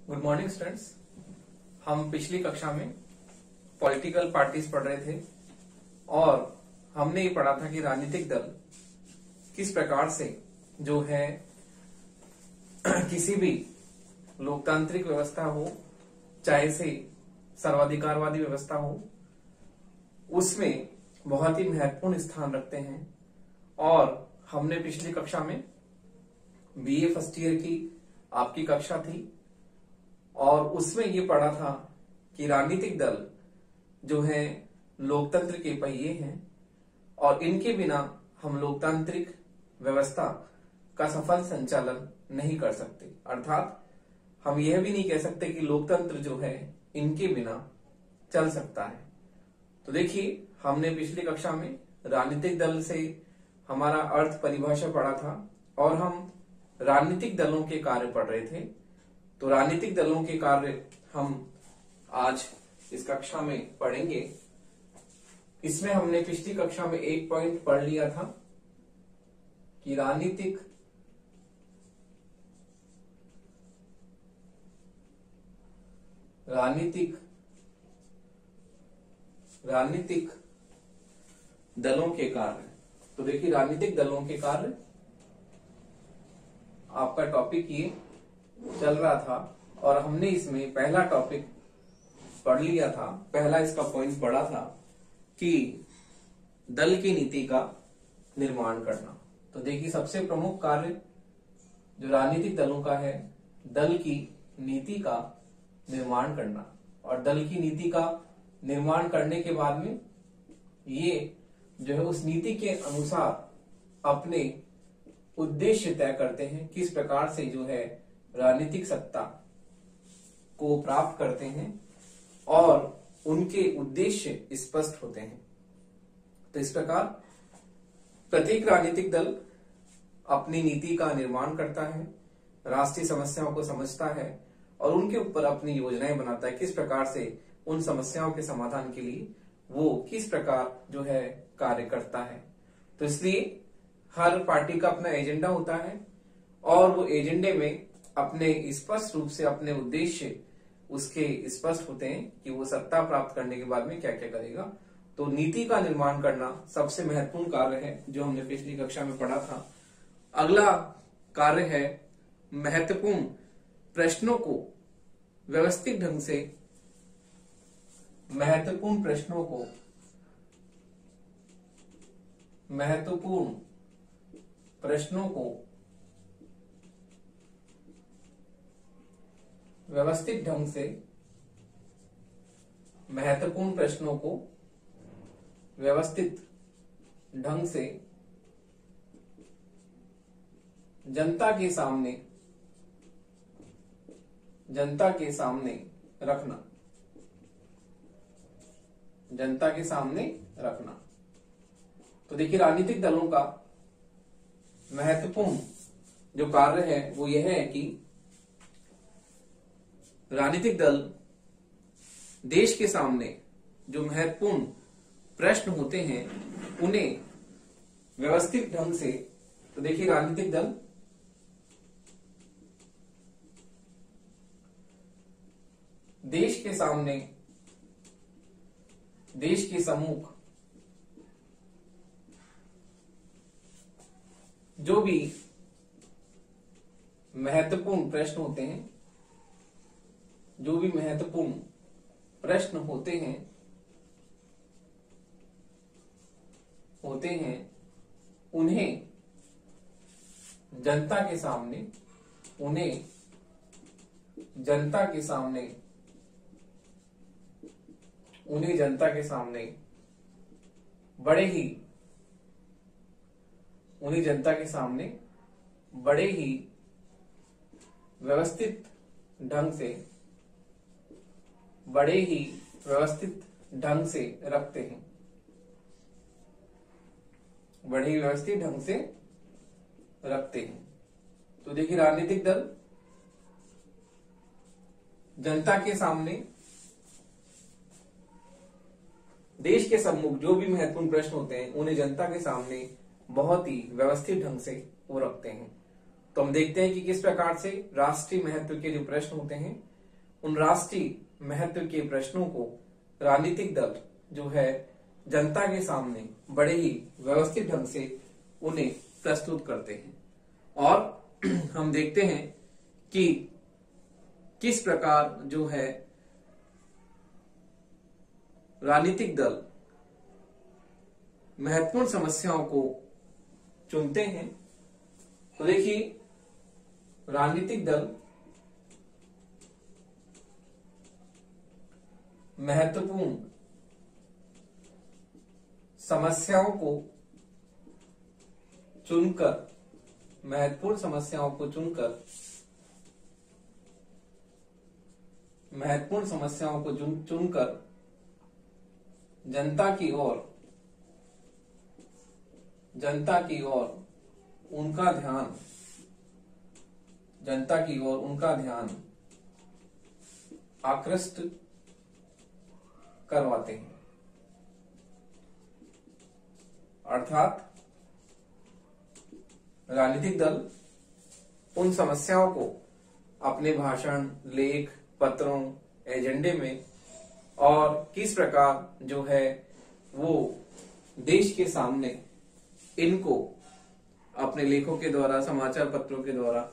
Good morning students. हम पिछली कक्षा में पॉलिटिकल पार्टीज पढ़ रहे थे और हमने ये पढ़ा था कि राजनीतिक दल किस प्रकार से जो है किसी भी लोकतांत्रिक व्यवस्था हो, चाहे से सर्वाधिकारवादी व्यवस्था हो, उसमें बहुत ही महत्वपूर्ण स्थान रखते हैं। और हमने पिछली कक्षा में बीए फर्स्ट ईयर की आपकी कक्षा थी और उसमें ये पढ़ा था कि राजनीतिक दल जो है लोकतंत्र के पहिए हैं और इनके बिना हम लोकतांत्रिक व्यवस्था का सफल संचालन नहीं कर सकते। अर्थात हम यह भी नहीं कह सकते कि लोकतंत्र जो है इनके बिना चल सकता है। तो देखिए, हमने पिछली कक्षा में राजनीतिक दल से हमारा अर्थ परिभाषा पढ़ा था और हम राजनीतिक दलों के कार्य पढ़ रहे थे। तो राजनीतिक दलों के कार्य हम आज इस कक्षा में पढ़ेंगे। इसमें हमने पिछली कक्षा में एक पॉइंट पढ़ लिया था कि राजनीतिक दलों के कार्य। तो देखिए, राजनीतिक दलों के कार्य आपका टॉपिक ये चल रहा था और हमने इसमें पहला टॉपिक पढ़ लिया था, पहला इसका पॉइंट पढ़ा था कि दल की नीति का निर्माण करना। तो देखिए, सबसे प्रमुख कार्य जो राजनीतिक दलों का है, दल की नीति का निर्माण करना। और दल की नीति का निर्माण करने के बाद में ये जो है उस नीति के अनुसार अपने उद्देश्य तय करते हैं, किस प्रकार से जो है राजनीतिक सत्ता को प्राप्त करते हैं और उनके उद्देश्य स्पष्ट होते हैं। तो इस प्रकार प्रत्येक राजनीतिक दल अपनी नीति का निर्माण करता है, राष्ट्रीय समस्याओं को समझता है और उनके ऊपर अपनी योजनाएं बनाता है, किस प्रकार से उन समस्याओं के समाधान के लिए वो किस प्रकार जो है कार्य करता है। तो इसलिए हर पार्टी का अपना एजेंडा होता है और वो एजेंडे में अपने स्पष्ट रूप से अपने उद्देश्य उसके स्पष्ट होते हैं कि वो सत्ता प्राप्त करने के बाद में क्या क्या करेगा। तो नीति का निर्माण करना सबसे महत्वपूर्ण कार्य है जो हमने पिछली कक्षा में पढ़ा था। अगला कार्य है महत्वपूर्ण प्रश्नों को व्यवस्थित ढंग से महत्वपूर्ण प्रश्नों को व्यवस्थित ढंग से जनता के सामने रखना। तो देखिए, राजनीतिक दलों का महत्वपूर्ण जो कार्य है वो यह है कि राजनीतिक दल देश के सामने जो महत्वपूर्ण प्रश्न होते हैं उन्हें व्यवस्थित ढंग से। तो देखिए, राजनीतिक दल देश के सम्मुख जो भी महत्वपूर्ण प्रश्न होते हैं, उन्हें जनता के सामने बड़े ही व्यवस्थित ढंग से रखते हैं। तो देखिए, राजनीतिक दल जनता के सामने देश के सम्मुख जो भी महत्वपूर्ण प्रश्न होते हैं उन्हें जनता के सामने बहुत ही व्यवस्थित ढंग से वो रखते हैं। तो हम देखते हैं कि किस प्रकार से राष्ट्रीय महत्व के जो प्रश्न होते हैं उन राष्ट्रीय महत्व के प्रश्नों को राजनीतिक दल जो है जनता के सामने बड़े ही व्यवस्थित ढंग से उन्हें प्रस्तुत करते हैं। और हम देखते हैं कि किस प्रकार जो है राजनीतिक दल महत्वपूर्ण समस्याओं को चुनते हैं। तो देखिए, राजनीतिक दल महत्वपूर्ण समस्याओं को चुनकर महत्वपूर्ण समस्याओं को चुनकर जनता की ओर उनका ध्यान आकृष्ट करवाते हैं। अर्थात राजनीतिक दल उन समस्याओं को अपने भाषण, लेख, पत्रों, एजेंडे में और किस प्रकार जो है वो देश के सामने इनको अपने लेखों के द्वारा, समाचार पत्रों के द्वारा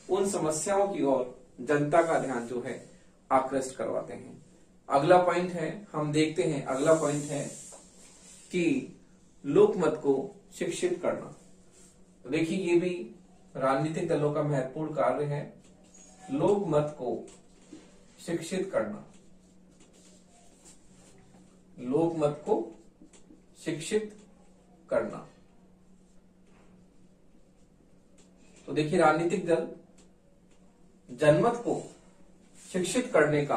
उन समस्याओं की ओर जनता का ध्यान जो है आकृष्ट करवाते हैं। अगला पॉइंट है, हम देखते हैं, अगला पॉइंट है कि लोकमत को शिक्षित करना। तो देखिए, ये भी राजनीतिक दलों का महत्वपूर्ण कार्य है, लोकमत को शिक्षित करना। लोकमत को शिक्षित करना। तो देखिए, राजनीतिक दल जनमत को शिक्षित करने का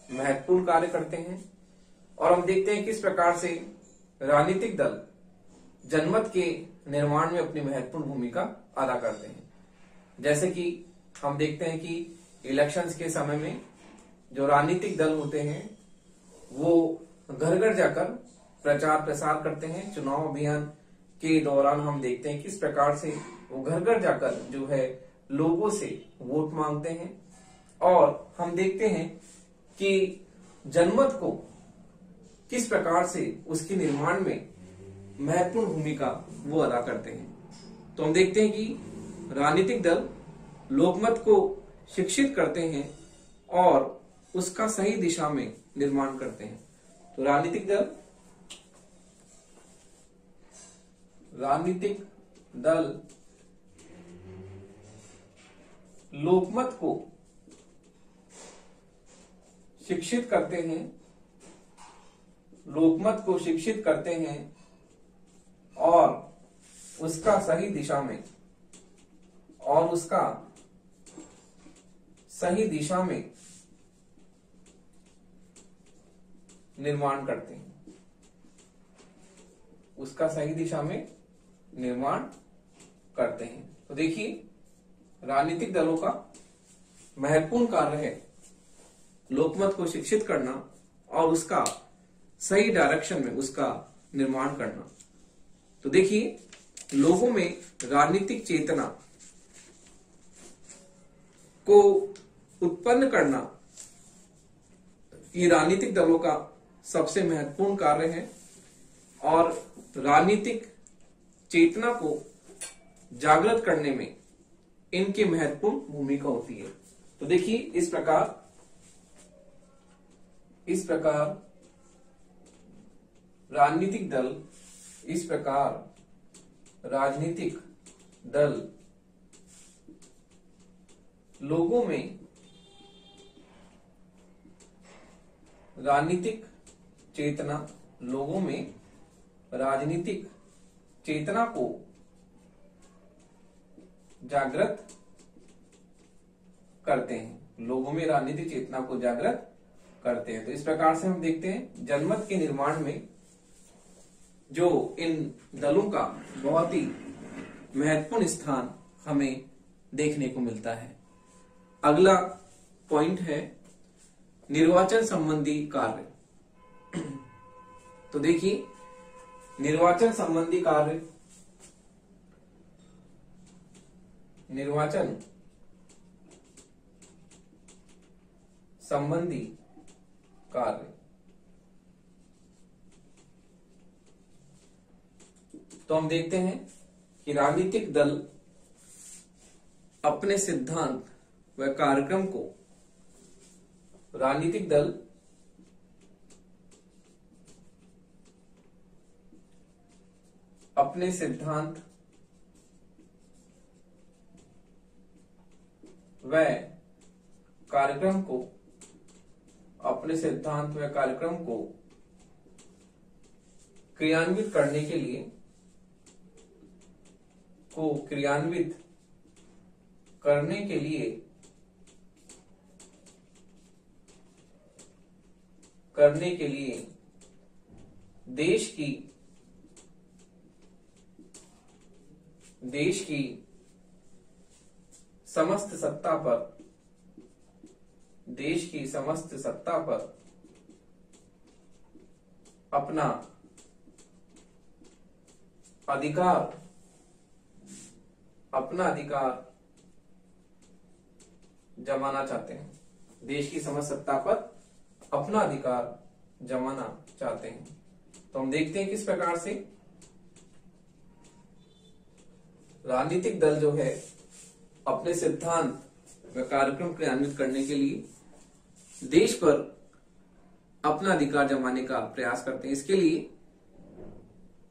महत्वपूर्ण कार्य करते हैं। और हम देखते हैं किस प्रकार से राजनीतिक दल जनमत के निर्माण में अपनी महत्वपूर्ण भूमिका अदा करते हैं। जैसे कि हम देखते हैं कि इलेक्शंस के समय में जो राजनीतिक दल होते हैं वो घर घर जाकर प्रचार प्रसार करते हैं। चुनाव अभियान के दौरान हम देखते हैं किस प्रकार से वो घर घर जाकर जो है लोगों से वोट मांगते हैं। और हम देखते हैं कि जनमत को किस प्रकार से उसके निर्माण में महत्वपूर्ण भूमिका वो अदा करते हैं। तो हम देखते हैं कि राजनीतिक दल लोकमत को शिक्षित करते हैं और उसका सही दिशा में निर्माण करते हैं। तो राजनीतिक दल लोकमत को शिक्षित करते हैं और उसका सही दिशा में निर्माण करते हैं। उसका सही दिशा में निर्माण करते हैं। तो देखिए, राजनीतिक दलों का महत्वपूर्ण कार्य है लोकमत को शिक्षित करना और उसका सही डायरेक्शन में उसका निर्माण करना। तो देखिए, लोगों में राजनीतिक चेतना को उत्पन्न करना ये राजनीतिक दलों का सबसे महत्वपूर्ण कार्य है और राजनीतिक चेतना को जागृत करने में इनकी महत्वपूर्ण भूमिका होती है। तो देखिए, इस प्रकार राजनीतिक दल लोगों में राजनीतिक चेतना को जागृत करते हैं। लोगों में राजनीतिक चेतना को जागृत करते हैं। तो इस प्रकार से हम देखते हैं जनमत के निर्माण में जो इन दलों का बहुत ही महत्वपूर्ण स्थान हमें देखने को मिलता है। अगला पॉइंट है निर्वाचन संबंधी कार्य। तो देखिए, निर्वाचन संबंधी संबंधी कार्य। तो हम देखते हैं कि राजनीतिक दल अपने सिद्धांत व कार्यक्रम को राजनीतिक दल अपने सिद्धांत व कार्यक्रम को क्रियान्वित करने के लिए देश की समस्त सत्ता पर अपना अधिकार जमाना चाहते हैं। देश की समस्त सत्ता पर अपना अधिकार जमाना चाहते हैं। तो हम देखते हैं किस प्रकार से राजनीतिक दल जो है अपने सिद्धांत व कार्यक्रम क्रियान्वित करने के लिए देश पर अपना अधिकार जमाने का प्रयास करते हैं। इसके लिए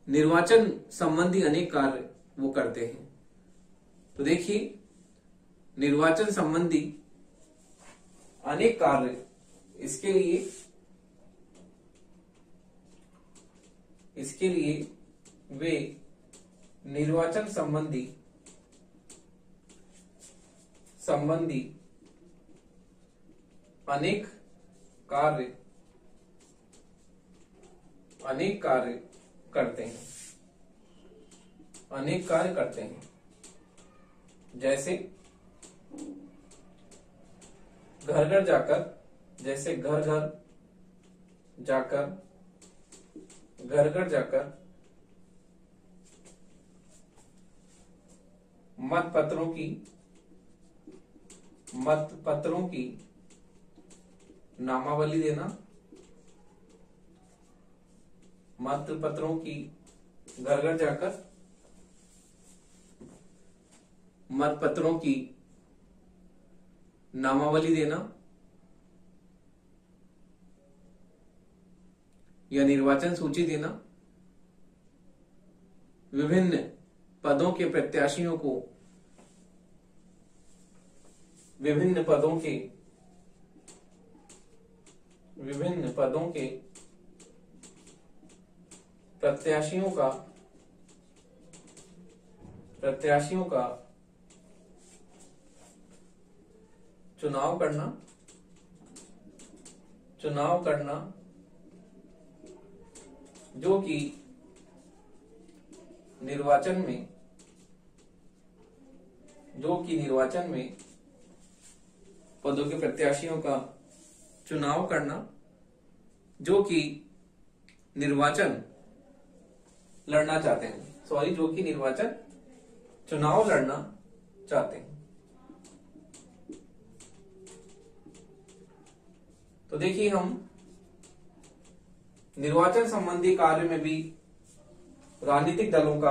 निर्वाचन संबंधी अनेक कार्य वो करते हैं। तो देखिए, निर्वाचन संबंधी अनेक कार्य, इसके लिए वे निर्वाचन संबंधी अनेक कार्य करते हैं। जैसे घर घर जाकर मतपत्रों की नामावली देना, घर घर जाकर मतपत्रों की नामावली देना या निर्वाचन सूची देना, विभिन्न पदों के प्रत्याशियों को विभिन्न पदों के प्रत्याशियों का चुनाव करना जो कि निर्वाचन में पदों के प्रत्याशियों का चुनाव करना जो कि निर्वाचन लड़ना चाहते हैं, चुनाव लड़ना चाहते हैं। तो देखिए, हम निर्वाचन संबंधी कार्य में भी राजनीतिक दलों का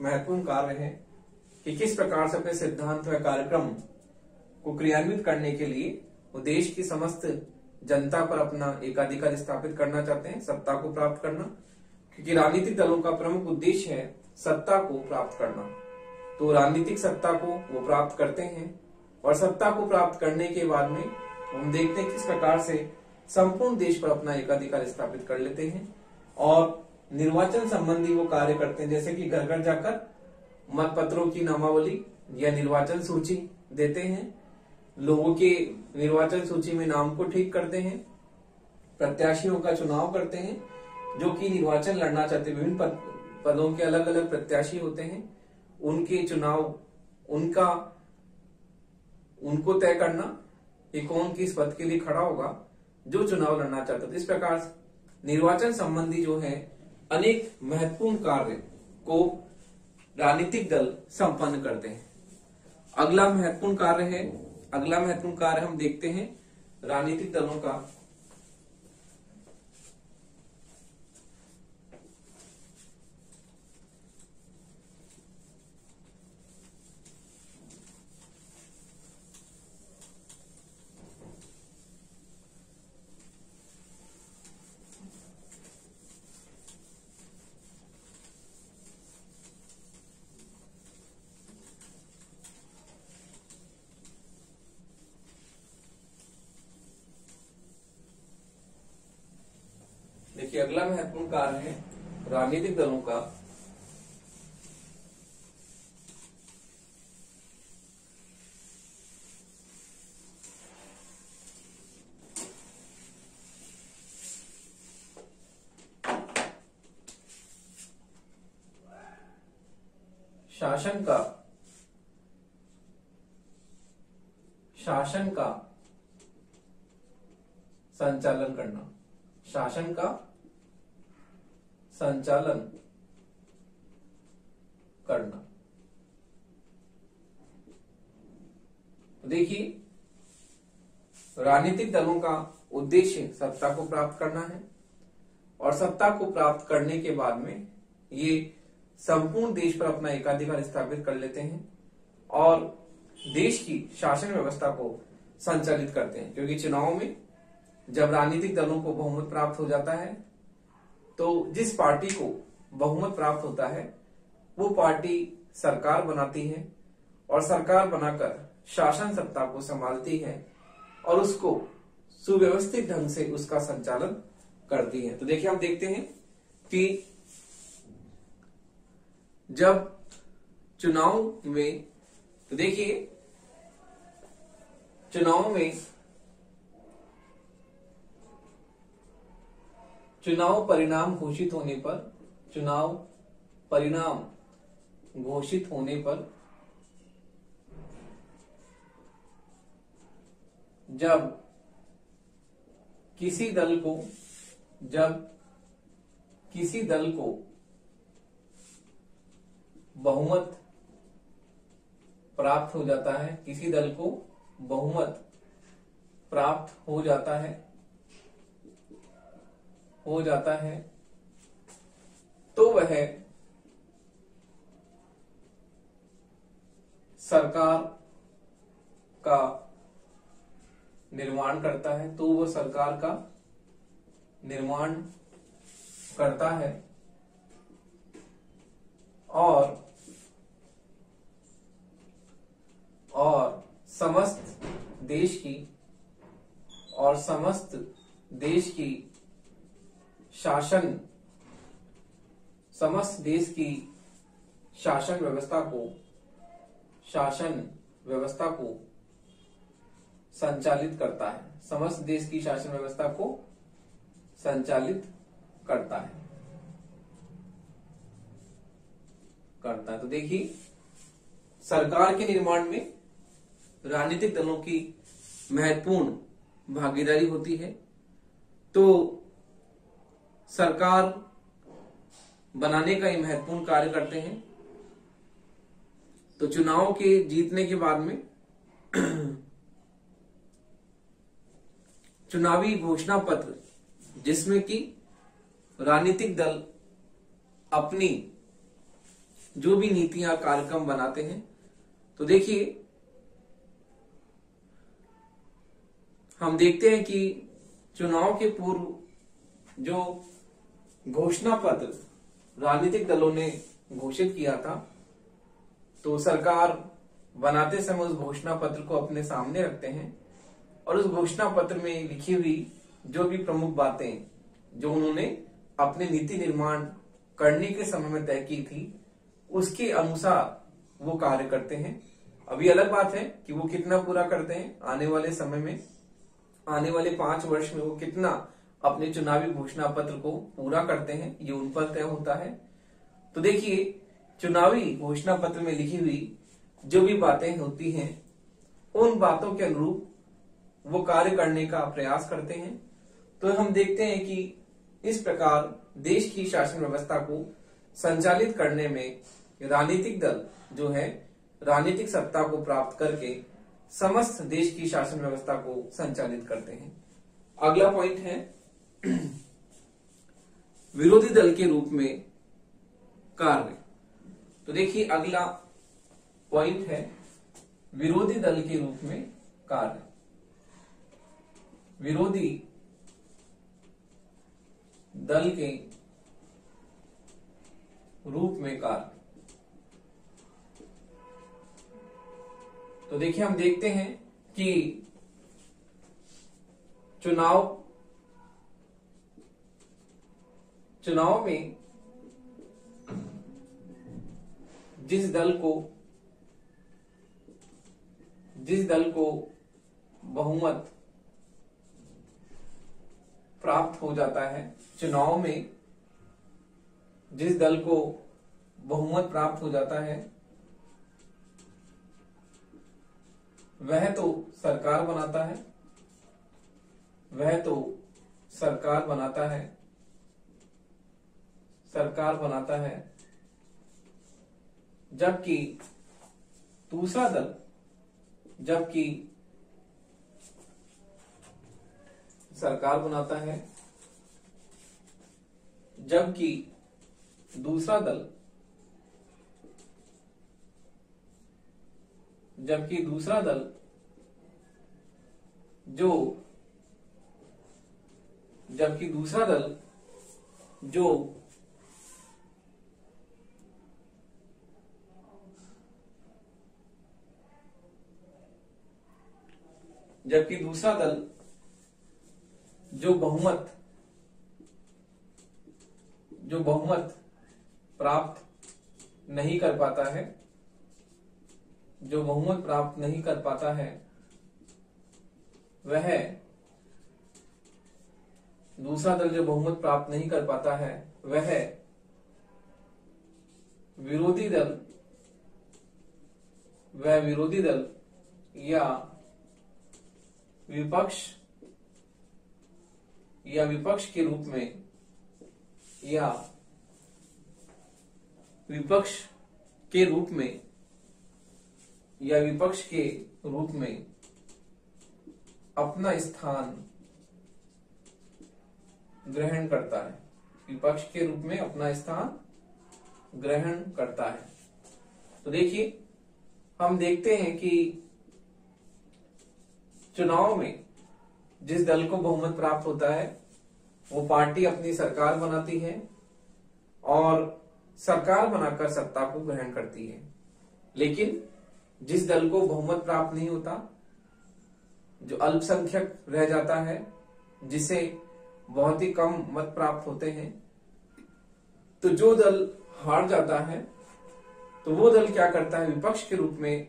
महत्वपूर्ण कार्य है कि किस प्रकार से अपने सिद्धांत व कार्यक्रम को क्रियान्वित करने के लिए वो देश की समस्त जनता पर अपना एकाधिकार स्थापित करना चाहते हैं, सत्ता को प्राप्त करना। क्योंकि राजनीतिक दलों का प्रमुख उद्देश्य है सत्ता को प्राप्त करना। तो राजनीतिक सत्ता को वो प्राप्त करते हैं और सत्ता को प्राप्त करने के बाद में हम देखते हैं किस प्रकार से संपूर्ण देश पर अपना एकाधिकार स्थापित कर लेते हैं और निर्वाचन संबंधी वो कार्य करते हैं। जैसे कि घर घर जाकर मतपत्रों की नामावली या निर्वाचन सूची देते हैं, लोगों के निर्वाचन सूची में नाम को ठीक करते हैं, प्रत्याशियों का चुनाव करते हैं जो कि निर्वाचन लड़ना चाहते हैं। विभिन्न पदों के अलग अलग प्रत्याशी होते हैं, उनके चुनाव उनको तय करना कि कौन किस पद के लिए खड़ा होगा जो चुनाव लड़ना चाहता है। तो इस प्रकार निर्वाचन संबंधी जो है अनेक महत्वपूर्ण कार्य को राजनीतिक दल संपन्न करते हैं। अगला महत्वपूर्ण कार्य हम देखते हैं राजनीतिक दलों का देखिए, अगला महत्वपूर्ण कार्य है राजनीतिक दलों का शासन का संचालन करना, शासन का संचालन करना। देखिए, राजनीतिक दलों का उद्देश्य सत्ता को प्राप्त करना है और सत्ता को प्राप्त करने के बाद में ये संपूर्ण देश पर अपना एकाधिकार स्थापित कर लेते हैं और देश की शासन व्यवस्था को संचालित करते हैं। क्योंकि चुनाव में जब राजनीतिक दलों को बहुमत प्राप्त हो जाता है तो जिस पार्टी को बहुमत प्राप्त होता है वो पार्टी सरकार बनाती है और सरकार बनाकर शासन सत्ता को संभालती है और उसको सुव्यवस्थित ढंग से उसका संचालन करती है। तो देखिए, हम देखते हैं कि जब चुनाव में, तो देखिए चुनाव परिणाम घोषित होने पर जब किसी दल को बहुमत प्राप्त हो जाता है, किसी दल को बहुमत प्राप्त हो जाता है तो वह सरकार का निर्माण करता है, तो वह सरकार का निर्माण करता है और समस्त देश की शासन व्यवस्था को संचालित करता है, समस्त देश की शासन व्यवस्था को संचालित करता है। तो देखिए, सरकार के निर्माण में राजनीतिक दलों की महत्वपूर्ण भागीदारी होती है। तो सरकार बनाने का ये महत्वपूर्ण कार्य करते हैं। तो चुनाव के जीतने के बाद में चुनावी घोषणा पत्र, जिसमें कि राजनीतिक दल अपनी जो भी नीतियां कार्यक्रम बनाते हैं। तो देखिए, हम देखते हैं कि चुनाव के पूर्व जो घोषणा पत्र राजनीतिक दलों ने घोषित किया था, तो सरकार बनाते समय उस घोषणा पत्र को अपने सामने रखते हैं और उस घोषणा पत्र में लिखी हुई जो भी प्रमुख बातें जो उन्होंने अपने नीति निर्माण करने के समय में तय की थी, उसके अनुसार वो कार्य करते हैं। अभी अलग बात है कि वो कितना पूरा करते हैं आने वाले समय में, आने वाले 5 वर्ष में वो कितना अपने चुनावी घोषणा पत्र को पूरा करते हैं, ये उन पर तय होता है। तो देखिए, चुनावी घोषणा पत्र में लिखी हुई जो भी बातें होती हैं, उन बातों के अनुरूप वो कार्य करने का प्रयास करते हैं। तो हम देखते हैं कि इस प्रकार देश की शासन व्यवस्था को संचालित करने में राजनीतिक दल जो है राजनीतिक सत्ता को प्राप्त करके समस्त देश की शासन व्यवस्था को संचालित करते हैं। अगला पॉइंट है विरोधी दल के रूप में कार्य। तो देखिए अगला पॉइंट है विरोधी दल के रूप में कार्य। विरोधी दल के रूप में कार्य। तो देखिए हम देखते हैं कि चुनाव में जिस दल को बहुमत प्राप्त हो जाता है, चुनाव में जिस दल को बहुमत प्राप्त हो जाता है वह तो सरकार बनाता है, जबकि दूसरा दल सरकार बनाता है, जबकि दूसरा दल जो बहुमत प्राप्त नहीं कर पाता है, वह दूसरा दल जो बहुमत प्राप्त नहीं कर पाता है वह विरोधी दल या विपक्ष के रूप में अपना स्थान ग्रहण करता है, तो देखिए हम देखते हैं कि चुनाव में जिस दल को बहुमत प्राप्त होता है वो पार्टी अपनी सरकार बनाती है और सरकार बनाकर सत्ता को ग्रहण करती है। लेकिन जिस दल को बहुमत प्राप्त नहीं होता, जो अल्पसंख्यक रह जाता है, जिसे बहुत ही कम मत प्राप्त होते हैं, तो जो दल हार जाता है तो वो दल क्या करता है, विपक्ष के रूप में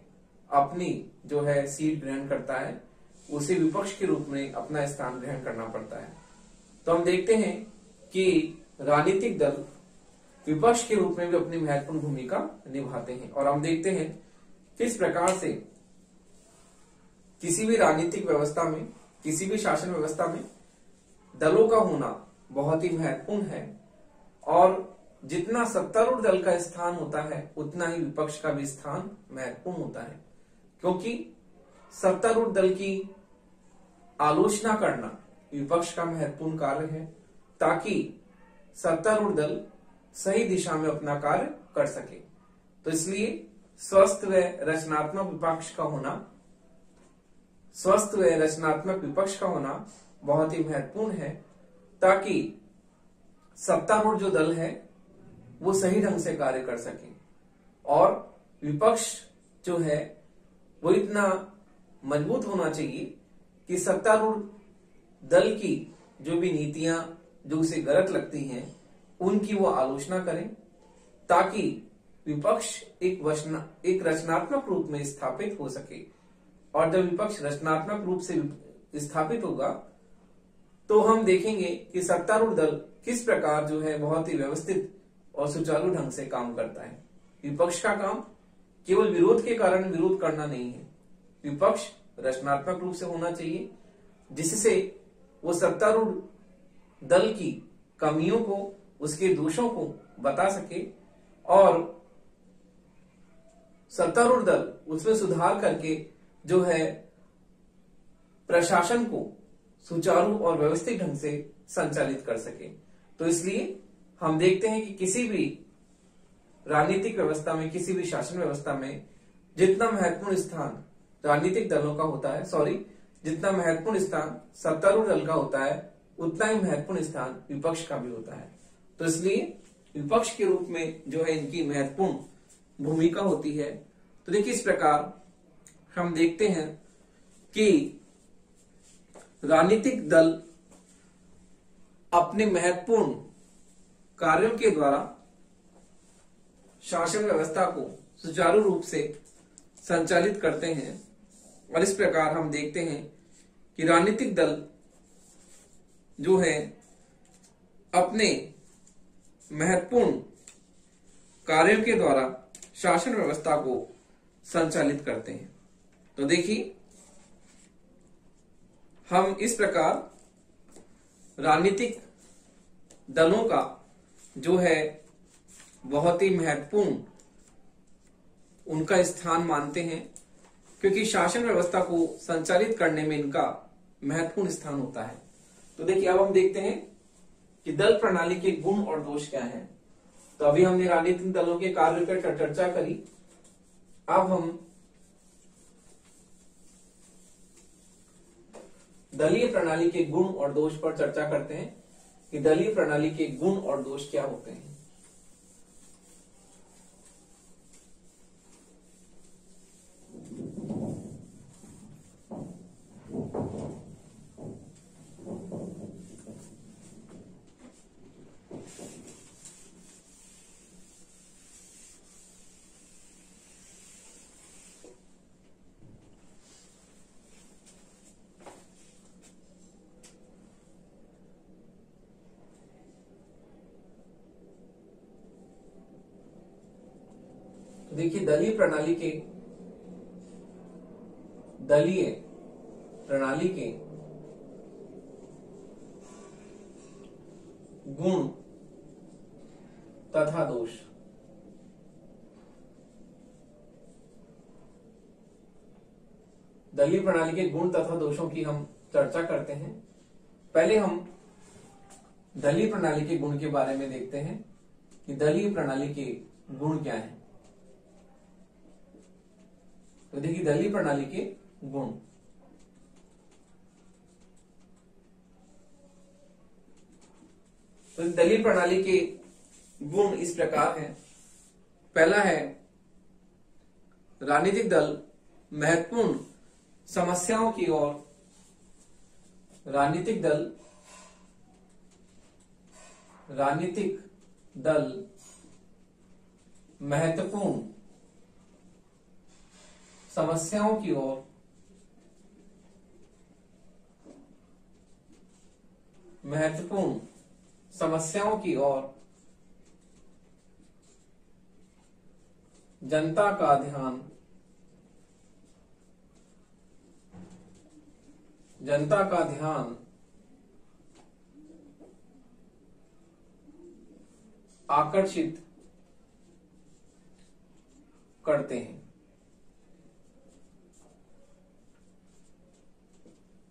अपनी जो है सीट ग्रहण करता है, उसे विपक्ष के रूप में अपना स्थान ग्रहण करना पड़ता है। तो हम देखते हैं कि राजनीतिक दल विपक्ष के रूप में भी अपनी महत्वपूर्ण भूमिका निभाते हैं और हम देखते हैं किस प्रकार से किसी भी राजनीतिक व्यवस्था में, किसी भी शासन व्यवस्था में दलों का होना बहुत ही महत्वपूर्ण है और जितना सत्तारूढ़ दल का स्थान होता है उतना ही विपक्ष का भी स्थान महत्वपूर्ण होता है, क्योंकि सत्तारूढ़ दल की आलोचना करना विपक्ष का महत्वपूर्ण कार्य है ताकि सत्तारूढ़ दल सही दिशा में अपना कार्य कर सके। तो इसलिए स्वस्थ व रचनात्मक विपक्ष का होना बहुत ही महत्वपूर्ण है ताकि सत्तारूढ़ जो दल है वो सही ढंग से कार्य कर सके और विपक्ष जो है वो इतना मजबूत होना चाहिए कि सत्तारूढ़ दल की जो भी नीतियां जो उसे गलत लगती हैं उनकी वो आलोचना करें ताकि विपक्ष एक रचनात्मक रूप में स्थापित हो सके। और जब विपक्ष रचनात्मक रूप से स्थापित होगा तो हम देखेंगे कि सत्तारूढ़ दल किस प्रकार जो है बहुत ही व्यवस्थित और सुचारू ढंग से काम करता है। विपक्ष का काम केवल विरोध के कारण विरोध करना नहीं है, विपक्ष रचनात्मक रूप से होना चाहिए जिससे वो सत्तारूढ़ दल की कमियों को, उसके दोषों को बता सके और सत्तारूढ़ दल उसमें सुधार करके जो है प्रशासन को सुचारू और व्यवस्थित ढंग से संचालित कर सके। तो इसलिए हम देखते हैं कि किसी भी राजनीतिक व्यवस्था में, किसी भी शासन व्यवस्था में जितना महत्वपूर्ण स्थान राजनीतिक दलों का होता है, जितना महत्वपूर्ण स्थान सत्तारूढ़ दल का होता है, उतना ही महत्वपूर्ण स्थान विपक्ष का भी होता है। तो इसलिए विपक्ष के रूप में जो है इनकी महत्वपूर्ण भूमिका होती है। तो देखिए इस प्रकार हम देखते हैं कि राजनीतिक दल अपने महत्वपूर्ण कार्यों के द्वारा शासन व्यवस्था को सुचारू रूप से संचालित करते हैं। और इस प्रकार हम देखते हैं कि राजनीतिक दल जो है अपने महत्वपूर्ण कार्यों के द्वारा शासन व्यवस्था को संचालित करते हैं। तो देखिए हम इस प्रकार राजनीतिक दलों का जो है बहुत ही महत्वपूर्ण उनका स्थान मानते हैं, क्योंकि शासन व्यवस्था को संचालित करने में इनका महत्वपूर्ण स्थान होता है। तो देखिए अब हम देखते हैं कि दल प्रणाली के गुण और दोष क्या हैं। तो अभी हमने राजनीतिक दलों के कार्यों पर चर्चा करी। अब हम दलीय प्रणाली के गुण और दोष पर चर्चा करते हैं कि दलीय प्रणाली के गुण और दोष क्या होते हैं। देखिए दलीय प्रणाली के गुण तथा दोष। दलीय प्रणाली के गुण तथा दोषों की हम चर्चा करते हैं। पहले हम दलीय प्रणाली के गुण के बारे में देखते हैं कि दलीय प्रणाली के गुण क्या हैं। तो देखिए दलीय प्रणाली के गुण। तो दलीय प्रणाली के गुण इस प्रकार हैं। पहला है राजनीतिक दल महत्वपूर्ण समस्याओं की ओर राजनीतिक दल महत्वपूर्ण समस्याओं की ओर जनता का ध्यान आकर्षित करते हैं।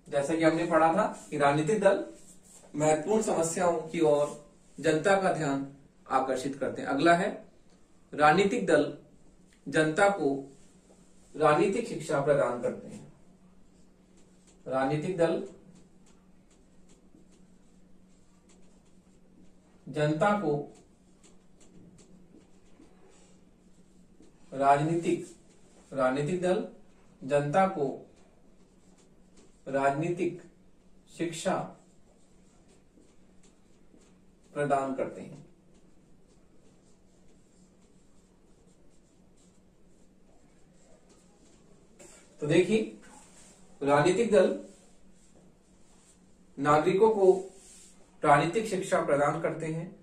जैसा कि हमने पढ़ा था कि राजनीतिक दल महत्वपूर्ण समस्याओं की ओर जनता का ध्यान आकर्षित करते हैं। अगला है राजनीतिक दल जनता को राजनीतिक शिक्षा प्रदान करते हैं। राजनीतिक दल जनता को राजनीतिक शिक्षा प्रदान करते हैं। तो देखिए राजनीतिक दल नागरिकों को राजनीतिक शिक्षा प्रदान करते हैं।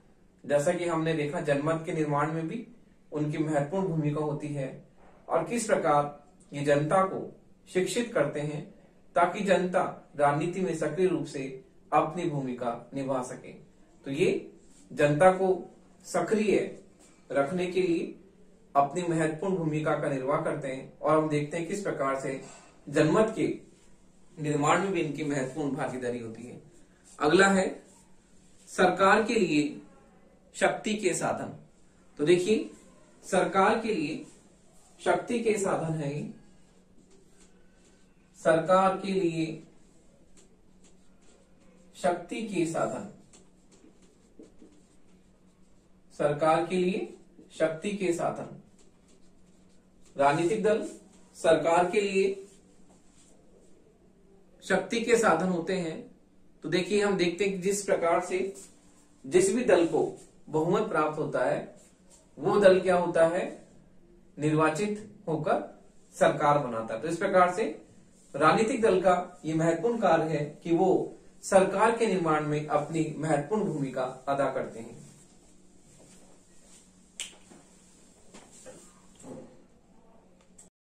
जैसा कि हमने देखा जनमत के निर्माण में भी उनकी महत्वपूर्ण भूमिका होती है, और किस प्रकार ये जनता को शिक्षित करते हैं ताकि जनता राजनीति में सक्रिय रूप से अपनी भूमिका निभा सके। तो ये जनता को सक्रिय रखने के लिए अपनी महत्वपूर्ण भूमिका का निर्वाह करते हैं। और हम देखते हैं किस प्रकार से जनमत के निर्माण में भी इनकी महत्वपूर्ण भागीदारी होती है। अगला है सरकार के लिए शक्ति के साधन। तो देखिए सरकार के लिए शक्ति के साधन है, सरकार के लिए शक्ति के साधन, सरकार के लिए शक्ति के साधन। राजनीतिक दल सरकार के लिए शक्ति के साधन होते हैं। तो देखिए हम देखते हैं कि जिस प्रकार से जिस भी दल को बहुमत प्राप्त होता है वो दल क्या होता है, निर्वाचित होकर सरकार बनाता है। तो इस प्रकार से राजनीतिक दल का ये महत्वपूर्ण कार्य है कि वो सरकार के निर्माण में अपनी महत्वपूर्ण भूमिका अदा करते हैं।